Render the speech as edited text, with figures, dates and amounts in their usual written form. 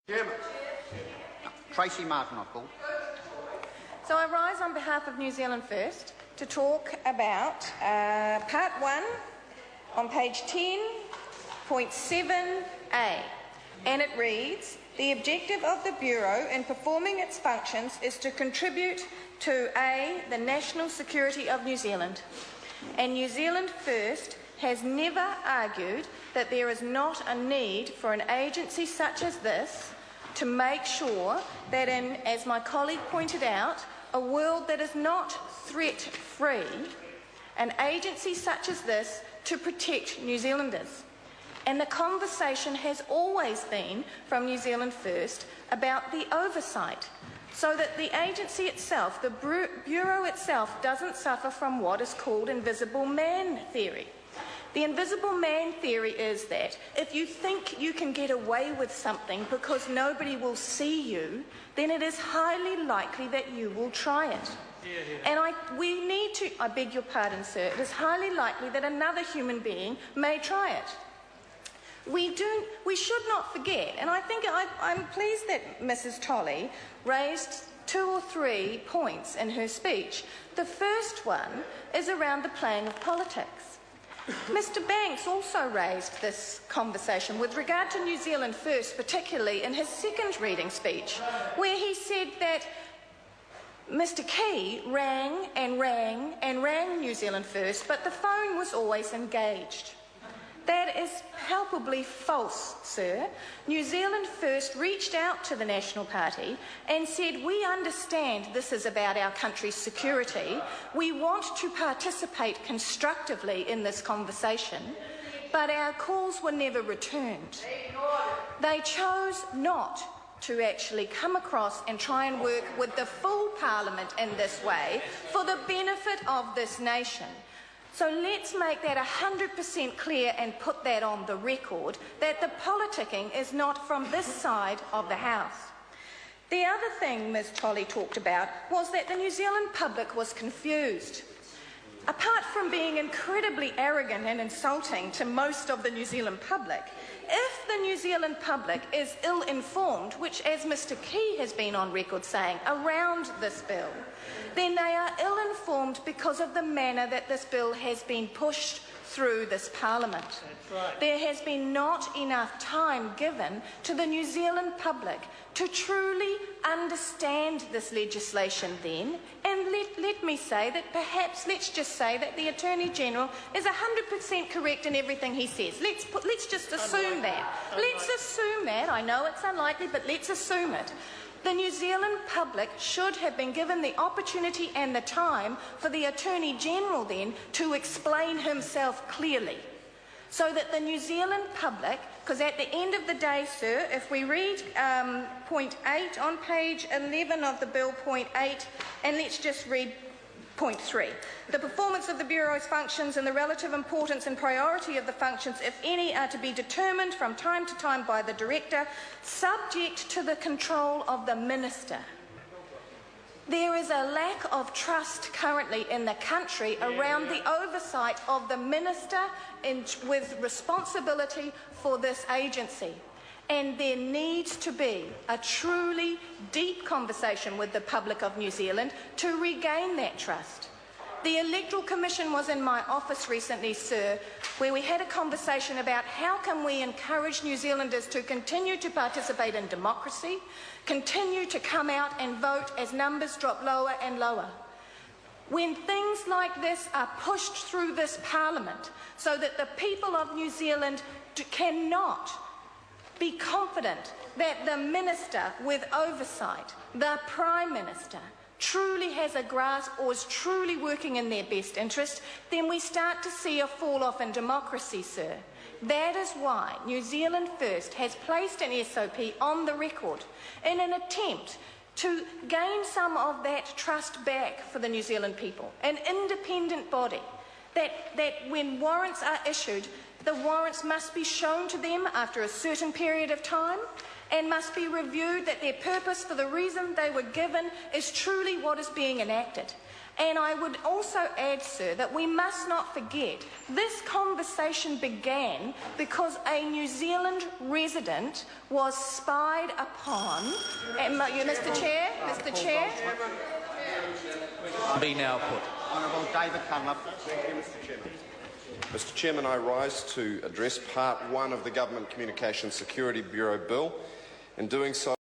Chairman. Tracy Martin, I've called. So I rise on behalf of New Zealand First to talk about Part 1 on page 10.7a, and it reads, "The objective of the Bureau in performing its functions is to contribute to A, the national security of New Zealand, and New Zealand First has never argued that there is not a need for an agency such as this to make sure that in, as my colleague pointed out, a world that is not threat-free, an agency such as this to protect New Zealanders." And the conversation has always been from New Zealand First about the oversight, so that the agency itself, the Bureau itself, doesn't suffer from what is called invisible man theory. The invisible man theory is that if you think you can get away with something because nobody will see you, then it is highly likely that you will try it. And I beg your pardon, sir, it is highly likely that another human being may try it. We should not forget, and I think I'm pleased that Mrs. Tolley raised 2 or 3 points in her speech. The first one is around the playing of politics. Mr. Banks also raised this conversation with regard to New Zealand First, particularly in his second reading speech, where he said that Mr. Key rang and rang and rang New Zealand First, but the phone was always engaged. That is palpably false, sir. New Zealand First reached out to the National Party and said, "We understand this is about our country's security. We want to participate constructively in this conversation, but our calls were never returned." They chose not to actually come across and try and work with the full Parliament in this way for the benefit of this nation. So let's make that 100% clear and put that on the record, that the politicking is not from this side of the House. The other thing Ms. Tolley talked about was that the New Zealand public was confused. Apart from being incredibly arrogant and insulting to most of the New Zealand public, if the New Zealand public is ill-informed, which, as Mr. Key has been on record saying, around this bill, then they are ill-informed because of the manner that this bill has been pushed through this Parliament. That's right. There has been not enough time given to the New Zealand public to truly understand this legislation then, and let me say that perhaps, let's just say that the Attorney-General is 100% correct in everything he says. Let's just assume that. Let's assume that. I know it's unlikely, but let's assume it. The New Zealand public should have been given the opportunity and the time for the Attorney-General then to explain himself clearly, so that the New Zealand public, because at the end of the day, sir, if we read point 8 on page 11 of the bill, point 8, and let's just read point 3. "The performance of the Bureau's functions and the relative importance and priority of the functions, if any, are to be determined from time to time by the Director, subject to the control of the Minister." There is a lack of trust currently in the country around the oversight of the Minister with responsibility for this agency. And there needs to be a truly deep conversation with the public of New Zealand to regain that trust. The Electoral Commission was in my office recently, sir, where we had a conversation about how can we encourage New Zealanders to continue to participate in democracy, continue to come out and vote as numbers drop lower and lower. When things like this are pushed through this Parliament so that the people of New Zealand cannot be confident that the Minister with oversight, the Prime Minister, truly has a grasp or is truly working in their best interest, then we start to see a fall-off in democracy, sir. That is why New Zealand First has placed an SOP on the record in an attempt to gain some of that trust back for the New Zealand people, an independent body, that when warrants are issued, the warrants must be shown to them after a certain period of time and must be reviewed, that their purpose for the reason they were given is truly what is being enacted. And I would also add, sir, that we must not forget this conversation began because a New Zealand resident was spied upon. Mr. Chair, Mr. Chair. Be now put. Honourable David Cunliffe. Thank you, Mr. Chairman. Mr. Chairman, I rise to address Part 1 of the Government Communications Security Bureau Bill. In doing so,